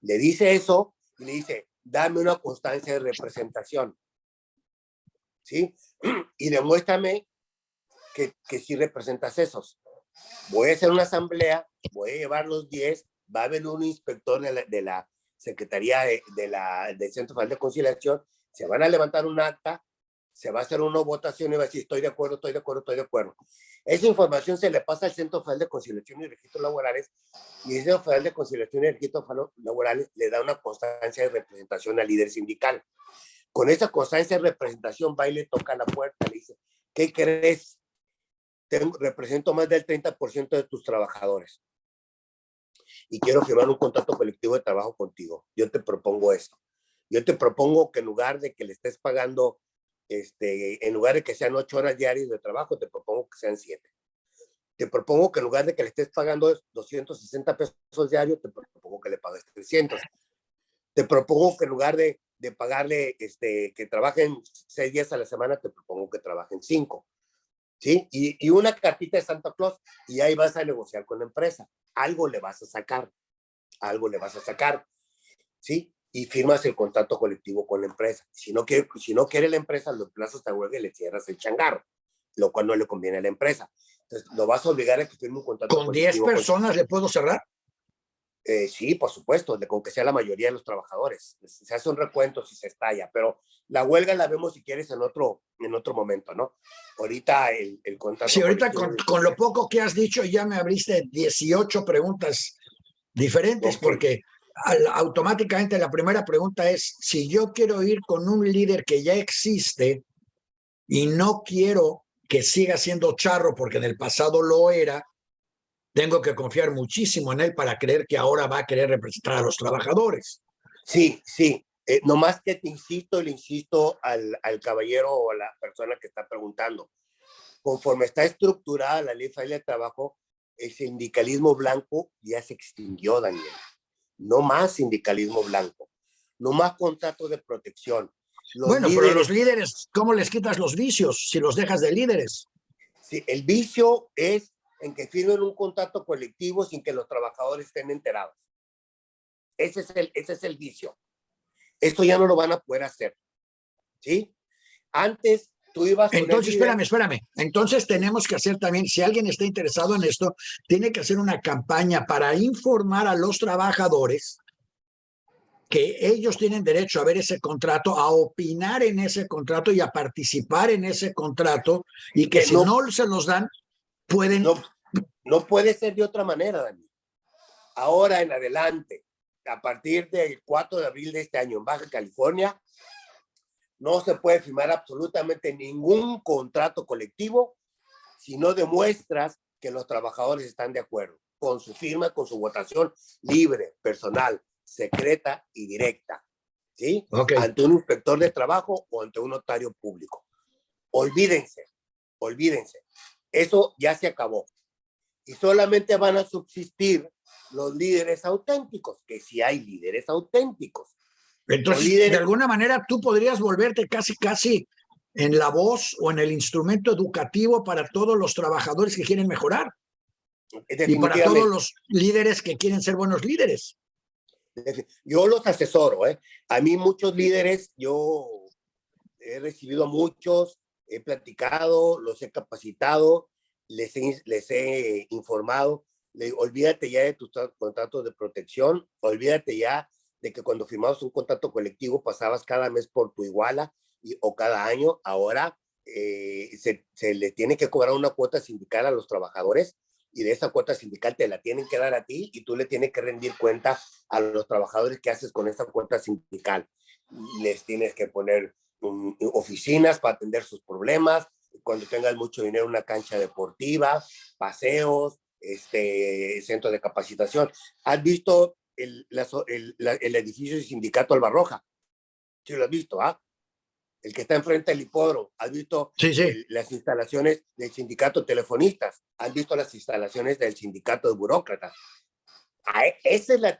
Speaker 2: Le dice eso y le dice, dame una constancia de representación, ¿sí? Y demuéstrame que sí representas esos. Voy a hacer una asamblea, voy a llevar los 10, va a haber un inspector de la Secretaría del Centro Federal de Conciliación, se van a levantar un acta, se va a hacer una votación y va a decir, estoy de acuerdo, estoy de acuerdo, estoy de acuerdo. Esa información se le pasa al Centro Federal de Conciliación y Registros Laborales, y el Centro Federal de Conciliación y Registros Laborales le da una constancia de representación al líder sindical. Con esa constancia de representación va y le toca a la puerta, le dice, ¿qué crees? Represento más del 30% de tus trabajadores y quiero firmar un contrato colectivo de trabajo contigo. Yo te propongo esto. Yo te propongo que en lugar de que le estés pagando, en lugar de que sean 8 horas diarias de trabajo, te propongo que sean 7. Te propongo que en lugar de que le estés pagando 260 pesos diarios, te propongo que le pagues 300. Te propongo que en lugar de pagarle, que trabajen 6 días a la semana, te propongo que trabajen 5. ¿Sí? Y una cartita de Santa Claus, y ahí vas a negociar con la empresa. Algo le vas a sacar, ¿sí? Y firmas el contrato colectivo con la empresa. Si no quiere la empresa, lo plazos de huelga y le cierras el changarro, lo cual no le conviene a la empresa. Entonces, lo vas a obligar a que firme un contrato
Speaker 1: ¿Con 10
Speaker 2: colectivo.
Speaker 1: personas le puedo cerrar?
Speaker 2: Sí, por supuesto, con que sea la mayoría de los trabajadores. Se hace un recuento si se estalla, pero la huelga la vemos si quieres en otro momento, ¿no? Ahorita el contrato.
Speaker 1: Sí, ahorita con lo poco que has dicho ya me abriste 18 preguntas diferentes,
Speaker 2: Okay.
Speaker 1: porque automáticamente la primera pregunta es, si yo quiero ir con un líder que ya existe y no quiero que siga siendo charro porque en el pasado lo era, tengo que confiar muchísimo en él para creer que ahora va a querer representar a los trabajadores.
Speaker 2: Sí. Nomás que le insisto al caballero o a la persona que está preguntando. Conforme está estructurada la Ley Federal de Trabajo, el sindicalismo blanco ya se extinguió, Daniel. No más sindicalismo blanco. No más contratos de protección.
Speaker 1: Pero los líderes, ¿cómo les quitas los vicios si los dejas de líderes?
Speaker 2: Sí, el vicio es en que firmen un contrato colectivo sin que los trabajadores estén enterados. Ese es el vicio. Esto ya no lo van a poder hacer, ¿sí? Antes tú ibas con
Speaker 1: Entonces, espérame. Entonces tenemos que hacer también, si alguien está interesado en esto, tiene que hacer una campaña para informar a los trabajadores que ellos tienen derecho a ver ese contrato, a opinar en ese contrato y a participar en ese contrato, y que si no se los dan, pueden...
Speaker 2: No puede ser de otra manera, Daniel. Ahora en adelante, a partir del 4 de abril de este año en Baja California, no se puede firmar absolutamente ningún contrato colectivo si no demuestras que los trabajadores están de acuerdo con su firma, con su votación libre, personal, secreta y directa, ¿sí?
Speaker 1: Okay.
Speaker 2: Ante un inspector de trabajo o ante un notario público. Olvídense. Eso ya se acabó. Y solamente van a subsistir los líderes auténticos, que sí hay líderes auténticos.
Speaker 1: Entonces, de alguna manera, tú podrías volverte casi en la voz o en el instrumento educativo para todos los trabajadores que quieren mejorar y para todos los líderes que quieren ser buenos líderes.
Speaker 2: Yo los asesoro, ¿eh? A mí muchos líderes, yo he recibido a muchos, he platicado, los he capacitado, les he informado. Olvídate ya de tus contratos de protección, olvídate ya de que cuando firmabas un contrato colectivo pasabas cada mes por tu iguala o cada año. Ahora se le tiene que cobrar una cuota sindical a los trabajadores, y de esa cuota sindical te la tienen que dar a ti, y tú le tienes que rendir cuenta a los trabajadores qué haces con esa cuota sindical. Les tienes que poner oficinas para atender sus problemas, cuando tengas mucho dinero, una cancha deportiva, paseos, centro de capacitación. ¿Has visto el edificio del sindicato Albarroja? Sí, lo has visto, ¿ah? El que está enfrente del hipódromo. ¿Has visto las instalaciones del sindicato de telefonistas? ¿Has visto las instalaciones del sindicato de burócratas? Esa es la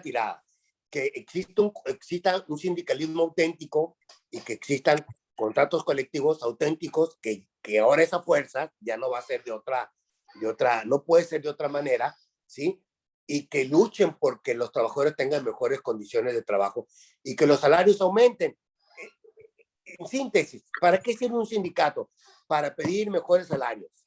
Speaker 2: tirada. Que exista un sindicalismo auténtico y que existan contratos colectivos auténticos, que ahora esa fuerza ya no va a ser de otra, no puede ser de otra manera, ¿sí? y que luchen porque los trabajadores tengan mejores condiciones de trabajo y que los salarios aumenten. En síntesis, ¿para qué sirve un sindicato? Para pedir mejores salarios.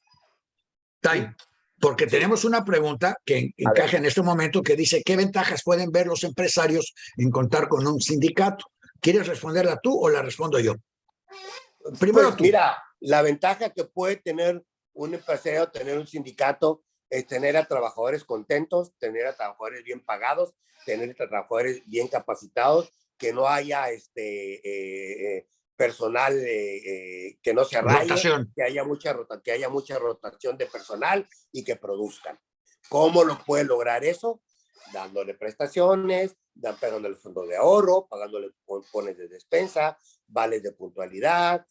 Speaker 1: Time. ¿Sí? Porque sí. Tenemos una pregunta que encaja en este momento que dice, ¿qué ventajas pueden ver los empresarios en contar con un sindicato? ¿Quieres responderla tú o la respondo yo? Primero
Speaker 2: pues,
Speaker 1: tú.
Speaker 2: Mira, la ventaja que puede tener un empresario, tener un sindicato, es tener a trabajadores contentos, tener a trabajadores bien pagados, tener a trabajadores bien capacitados, que no haya personal que no se arraigue, que haya mucha rotación de personal y que produzcan. ¿Cómo lo puede lograr eso? Dándole prestaciones, pagándole fondos de ahorro, pagándole cupones de despensa, vales de puntualidad,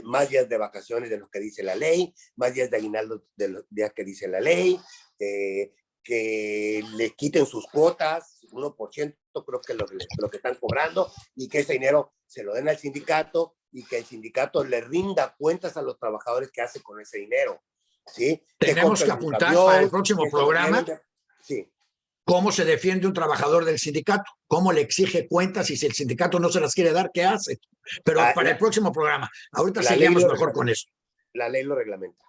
Speaker 2: más días de vacaciones de los que dice la ley, más días de aguinaldo de los días que dice la ley, que le quiten sus cuotas, 1% creo que lo que están cobrando, y que ese dinero se lo den al sindicato y que el sindicato le rinda cuentas a los trabajadores que hace con ese dinero. ¿Sí?
Speaker 1: Tenemos que apuntar camión, para el próximo programa
Speaker 2: sí.
Speaker 1: cómo se defiende un trabajador del sindicato, cómo le exige cuentas y si el sindicato no se las quiere dar, ¿qué hace? Pero para el próximo programa. Ahorita seguimos mejor con eso.
Speaker 2: La ley lo reglamenta.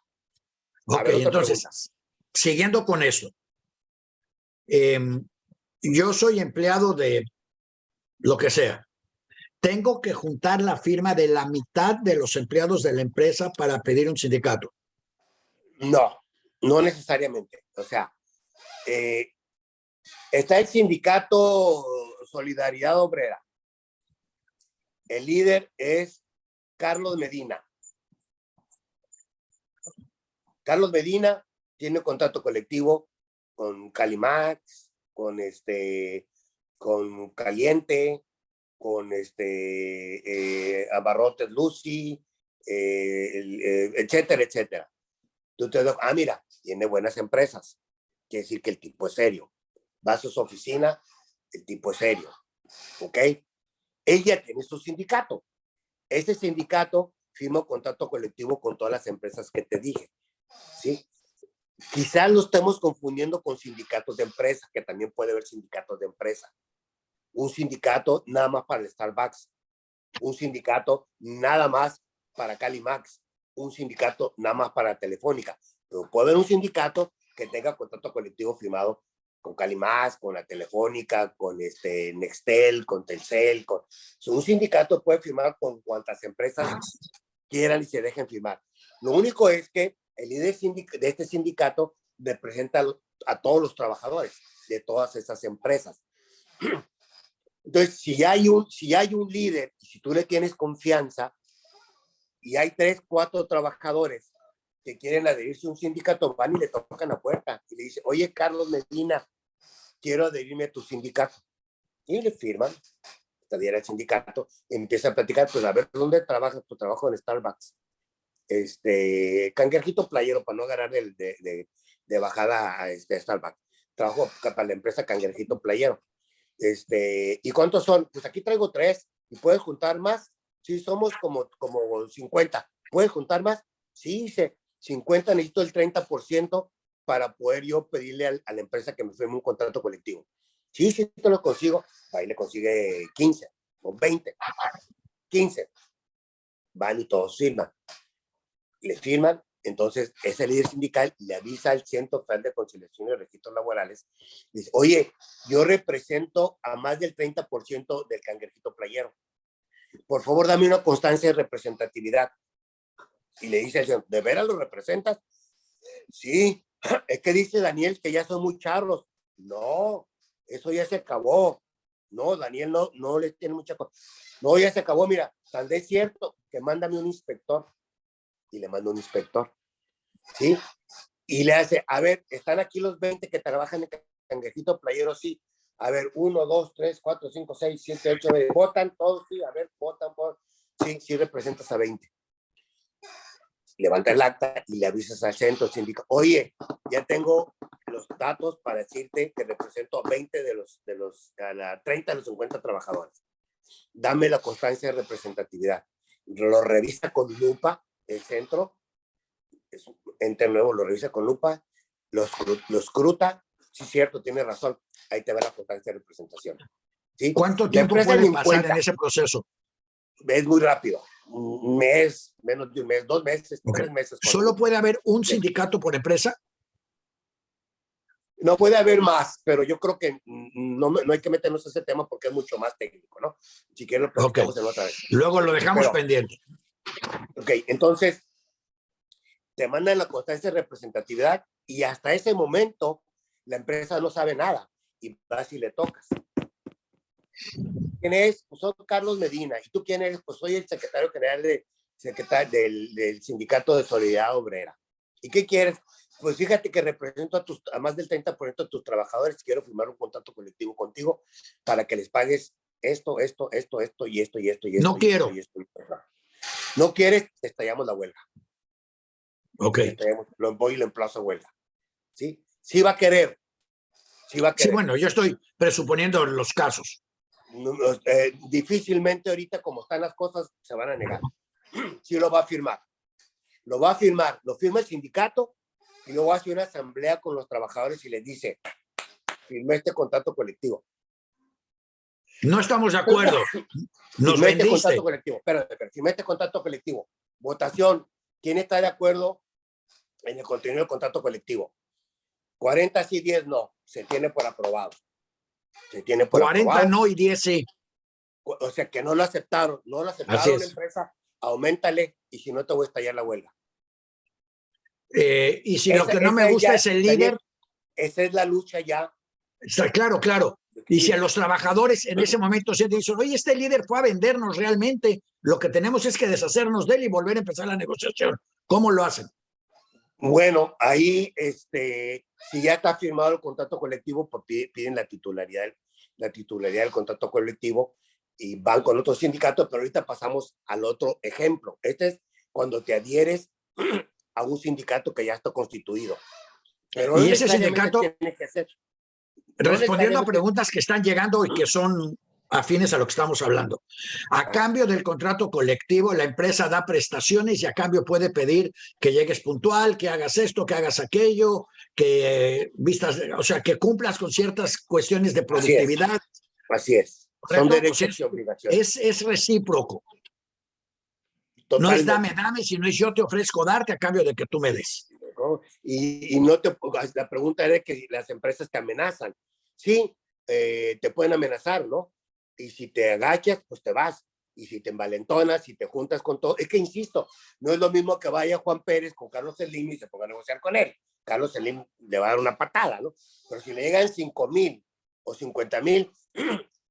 Speaker 1: Ok, entonces, siguiendo con eso. Yo soy empleado de lo que sea. ¿Tengo que juntar la firma de la mitad de los empleados de la empresa para pedir un sindicato?
Speaker 2: No, no necesariamente. O sea, está el sindicato Solidaridad Obrera. El líder es Carlos Medina. Carlos Medina tiene contrato colectivo con Calimax, con Caliente, con Abarrotes Lucy, etcétera, etcétera. Tú te das, mira, tiene buenas empresas. Quiere decir que el tipo es serio. Vas a su oficina, el tipo es serio. ¿Ok? Ella tiene su sindicato. Ese sindicato firma un contrato colectivo con todas las empresas que te dije. ¿Sí? Quizás lo estemos confundiendo con sindicatos de empresa, que también puede haber sindicatos de empresa. Un sindicato nada más para el Starbucks. Un sindicato nada más para Calimax. Un sindicato nada más para Telefónica. Pero puede haber un sindicato que tenga contrato colectivo firmado con Calimax, con la Telefónica, con Nextel, con Telcel. Un sindicato puede firmar con cuantas empresas quieran y se dejen firmar. Lo único es que el líder de este sindicato representa a todos los trabajadores de todas esas empresas. Entonces, si hay un líder y si tú le tienes confianza y hay 3, 4 trabajadores que quieren adherirse a un sindicato, van y le tocan la puerta y le dicen, oye, Carlos Medina, quiero adherirme a tu sindicato. Y le firman, te adhiere al sindicato, empieza a platicar, pues a ver, ¿dónde trabajas? Tu trabajo en Starbucks. Cangrejito Playero, para no agarrar de bajada a Starbucks. Trabajo para la empresa Cangrejito Playero. ¿Y cuántos son? Pues aquí traigo 3. ¿Y puedes juntar más? Sí, somos como 50. ¿Puedes juntar más? Sí, 50, necesito el 30% para poder yo pedirle a la empresa que me firme un contrato colectivo. Sí, te lo consigo. Ahí le consigue 15 o 20. 15. Van y todos firman. Le firman, entonces ese líder sindical le avisa al Centro Federal de Conciliación y Registros Laborales, dice, oye, yo represento a más del 30% del Cangrejito Playero. Por favor, dame una constancia de representatividad. Y le dice al señor, ¿de veras lo representas? Sí, es que dice Daniel que ya son muy charros. No, eso ya se acabó. No, Daniel no les tiene mucha cosa. No, ya se acabó, mira, tal vez es cierto que mándame un inspector. Y le manda un inspector, ¿sí? Y le hace, a ver, están aquí los 20 que trabajan en Cangrejito Playero, sí. A ver, 1, 2, 3, 4, 5, 6, 7, 8, 9. ¿Votan todos? Sí, a ver, votan. Sí, representas a 20. Levanta el acta y le avisas al centro sindical. Oye, ya tengo los datos para decirte que represento a 20 a 30 de los 50 trabajadores. Dame la constancia de representatividad. Lo revisa con lupa el centro, ente nuevo lo revisa con lupa, lo escruta, sí, cierto, tienes razón. Ahí te va la constancia de representación. ¿Sí?
Speaker 1: ¿Cuánto
Speaker 2: La
Speaker 1: tiempo
Speaker 2: empresa
Speaker 1: puede
Speaker 2: ni
Speaker 1: pasar
Speaker 2: cuenta.
Speaker 1: en ese proceso?
Speaker 2: Es muy rápido. Un mes, menos de un mes, 2 meses,
Speaker 1: Okay.
Speaker 2: 3 meses.
Speaker 1: ¿Solo
Speaker 2: mucho.
Speaker 1: puede haber un
Speaker 2: Sí.
Speaker 1: sindicato por empresa?
Speaker 2: No puede haber más, pero yo creo que no hay que meternos a ese tema porque es mucho más técnico, ¿no? Si quieren lo platicamos en otra vez.
Speaker 1: Luego lo dejamos
Speaker 2: Pero,
Speaker 1: pendiente.
Speaker 2: ok, entonces te mandan la constancia de representatividad y hasta ese momento la empresa no sabe nada y vas y le tocas. ¿Quién es? Pues soy Carlos Medina. ¿Y tú quién eres? Pues soy el secretario general del Sindicato de Solidaridad Obrera. ¿Y qué quieres? Pues fíjate que represento a más del 30% de tus trabajadores. Quiero firmar un contrato colectivo contigo para que les pagues esto y esto y esto y esto.
Speaker 1: No quiero.
Speaker 2: No quieres, te estallamos la huelga.
Speaker 1: Ok.
Speaker 2: Lo voy y lo emplazo a huelga. ¿Sí? Sí va a querer. Sí,
Speaker 1: bueno, yo estoy presuponiendo los casos.
Speaker 2: Difícilmente ahorita, como están las cosas, se van a negar. Sí lo va a firmar. Lo va a firmar. Lo firma el sindicato y luego hace una asamblea con los trabajadores y les dice, firmé este contrato colectivo.
Speaker 1: No estamos de acuerdo. Nos
Speaker 2: firmé
Speaker 1: vendiste.
Speaker 2: Este contrato colectivo. Espérate, firmé este contrato colectivo. Votación. ¿Quién está de acuerdo en el contenido del contrato colectivo? 40 sí, 10 no. Se tiene por aprobado. Se tiene por
Speaker 1: 40
Speaker 2: aprobado.
Speaker 1: no y 10 sí.
Speaker 2: O sea, que no lo aceptaron. No lo aceptaron la empresa. Auméntale y si no te voy a estallar la huelga.
Speaker 1: Y si lo que no me gusta es el líder.
Speaker 2: Esa es la lucha ya.
Speaker 1: Está claro, claro. Y si a los trabajadores en ese momento se dicen, oye, este líder fue a vendernos realmente, lo que tenemos es que deshacernos de él y volver a empezar la negociación. ¿Cómo lo hacen?
Speaker 2: Bueno, ahí, si ya está firmado el contrato colectivo, pues piden la titularidad del contrato colectivo y van con otro sindicato, pero ahorita pasamos al otro ejemplo. Este es cuando te adhieres a un sindicato que ya está constituido. Pero no
Speaker 1: y ese sindicato,
Speaker 2: tiene que ser.
Speaker 1: respondiendo a preguntas que están llegando y que son afines a lo que estamos hablando. A cambio del contrato colectivo, la empresa da prestaciones y a cambio puede pedir que llegues puntual, que hagas esto, que hagas aquello, que vistas, o sea, que cumplas con ciertas cuestiones de productividad.
Speaker 2: Así es. Son derechos y obligaciones.
Speaker 1: Es recíproco.
Speaker 2: Totalmente.
Speaker 1: No es dame, sino es yo te ofrezco darte a cambio de que tú me des.
Speaker 2: Y no te, la pregunta era que las empresas te amenazan. Sí, te pueden amenazar, ¿no? Y si te agachas, pues te vas. Y si te envalentonas, si te juntas con todo, es que insisto, no es lo mismo que vaya Juan Pérez con Carlos Slim y se ponga a negociar con él. Carlos Slim le va a dar una patada, ¿no? Pero si le llegan 5,000 o 50,000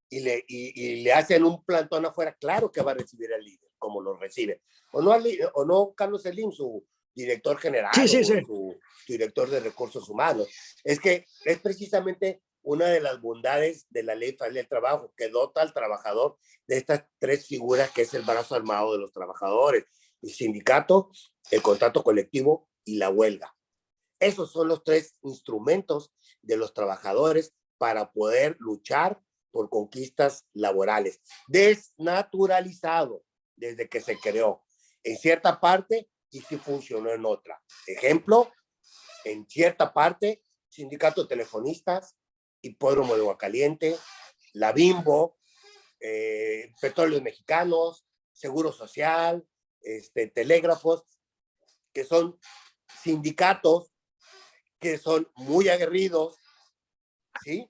Speaker 2: y le hacen un plantón afuera, claro que va a recibir al líder, como lo recibe. O no Carlos Slim, su director general
Speaker 1: sí.
Speaker 2: Su director de recursos humanos. Es que es precisamente una de las bondades de la ley federal del trabajo, que dota al trabajador de estas 3 figuras que es el brazo armado de los trabajadores, el sindicato, el contrato colectivo y la huelga. Esos son los 3 instrumentos de los trabajadores para poder luchar por conquistas laborales. Desnaturalizado desde que se creó. En cierta parte, y sí funcionó en otra. Ejemplo, en cierta parte, Sindicato de Telefonistas, Hipódromo de Aguascalientes, La Bimbo, Petróleos Mexicanos, Seguro Social, Telégrafos, que son sindicatos que son muy aguerridos, ¿sí?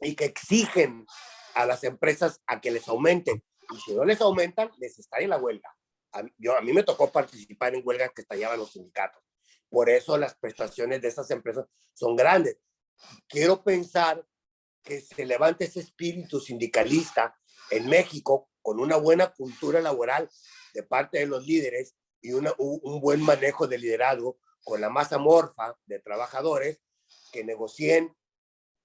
Speaker 2: Y que exigen a las empresas a que les aumenten. Y si no les aumentan, les estalla la huelga. A mí me tocó participar en huelgas que estallaban los sindicatos. Por eso las prestaciones de esas empresas son grandes. Quiero pensar que se levante ese espíritu sindicalista en México con una buena cultura laboral de parte de los líderes y un buen manejo de liderazgo con la masa amorfa de trabajadores que negocien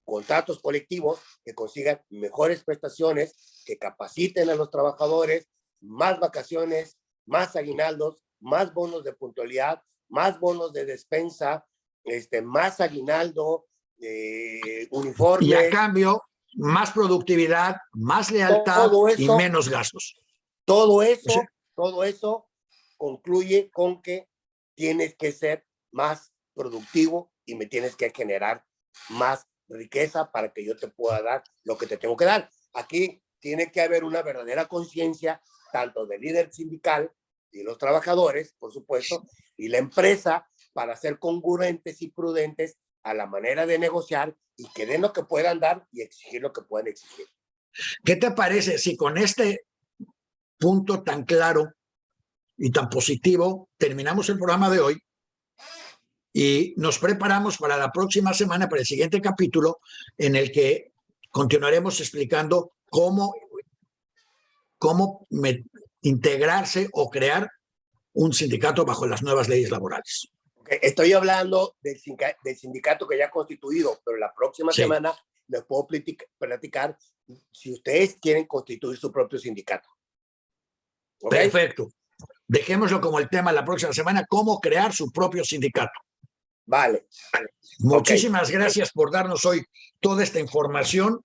Speaker 2: contratos colectivos, que consigan mejores prestaciones, que capaciten a los trabajadores, más vacaciones, más aguinaldos, más bonos de puntualidad, más bonos de despensa, más aguinaldo, uniformes.
Speaker 1: Y a cambio, más productividad, más lealtad y menos gastos.
Speaker 2: Todo eso concluye con que tienes que ser más productivo y me tienes que generar más riqueza para que yo te pueda dar lo que te tengo que dar. Aquí tiene que haber una verdadera conciencia, tanto del líder sindical y los trabajadores, por supuesto, y la empresa, para ser congruentes y prudentes a la manera de negociar y que den lo que puedan dar y exigir lo que puedan exigir.
Speaker 1: ¿Qué te parece si con este punto tan claro y tan positivo terminamos el programa de hoy y nos preparamos para la próxima semana, para el siguiente capítulo, en el que continuaremos explicando cómo integrarse o crear un sindicato bajo las nuevas leyes laborales?
Speaker 2: Estoy hablando del sindicato que ya ha constituido, pero la próxima semana les puedo platicar si ustedes quieren constituir su propio sindicato. ¿Okay?
Speaker 1: Perfecto. Dejémoslo como el tema la próxima semana, cómo crear su propio sindicato.
Speaker 2: Vale.
Speaker 1: Muchísimas gracias por darnos hoy toda esta información.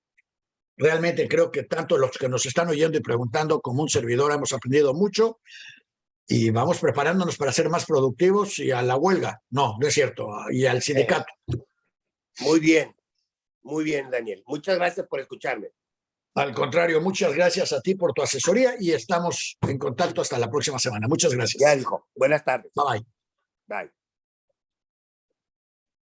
Speaker 1: Realmente creo que tanto los que nos están oyendo y preguntando como un servidor hemos aprendido mucho y vamos preparándonos para ser más productivos y a la huelga. No, no es cierto. Y al sindicato.
Speaker 2: Muy bien, Daniel. Muchas gracias por escucharme.
Speaker 1: Al contrario, muchas gracias a ti por tu asesoría y estamos en contacto hasta la próxima semana. Muchas gracias.
Speaker 2: Ya dijo. Buenas tardes.
Speaker 1: Bye bye.
Speaker 2: Bye.